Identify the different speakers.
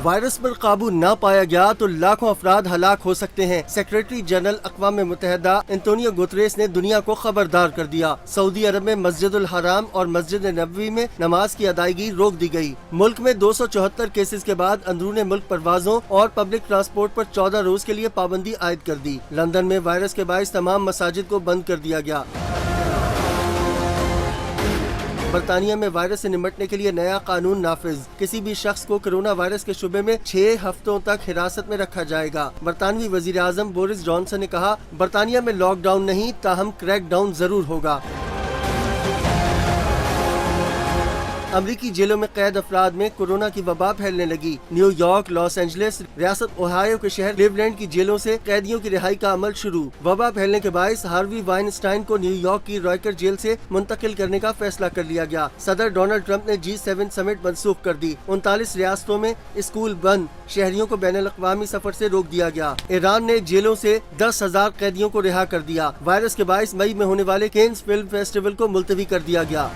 Speaker 1: Virus پر قابو نہ پایا گیا تو لاکھوں افراد ہلاک ہو سکتے ہیں۔ سیکریٹری جنرل اقوام متحدہ انتونیو گوتریس نے دنیا کو خبردار کر دیا۔ سعودی عرب میں مسجد الحرام اور مسجد نبوی میں نماز کی ادائیگی روک دی گئی۔ ملک میں 274 کیسز کے بعد اندرون ملک پروازوں اور پبلک ٹرانسپورٹ پر 14 روز کے لیے پابندی عائد کر دی۔ لندن میں وائرس کے باعث تمام مساجد کو بند کر دیا گیا۔ برطانیہ میں وائرس سے نمٹنے کے لیے نیا قانون نافذ۔ کسی بھی شخص کو کرونا وائرس کے شبے میں 6 ہفتوں تک حراست میں رکھا جائے گا۔ برطانوی وزیر اعظم بورس جانسن نے کہا، برطانیہ میں لاک ڈاؤن نہیں تاہم کریک ڈاؤن ضرور ہوگا۔ امریکی جیلوں میں قید افراد میں کورونا کی وبا پھیلنے لگی۔ نیو یارک، لاس اینجلس، ریاست اوہایو کے شہر کلیولینڈ کی جیلوں سے قیدیوں کی رہائی کا عمل شروع۔ وبا پھیلنے کے باعث ہاروی وائن اسٹائن کو نیو یارک کی رائکر جیل سے منتقل کرنے کا فیصلہ کر لیا گیا۔ صدر ڈونلڈ ٹرمپ نے G7 سمٹ منسوخ کر دی۔ 39 ریاستوں میں اسکول بند، شہریوں کو بین الاقوامی سفر سے روک دیا گیا۔ ایران نے جیلوں سے 10,000 قیدیوں کو رہا کر دیا۔ وائرس کے باعث مئی میں ہونے والے کینز فلم فیسٹیول کو ملتوی کر دیا گیا۔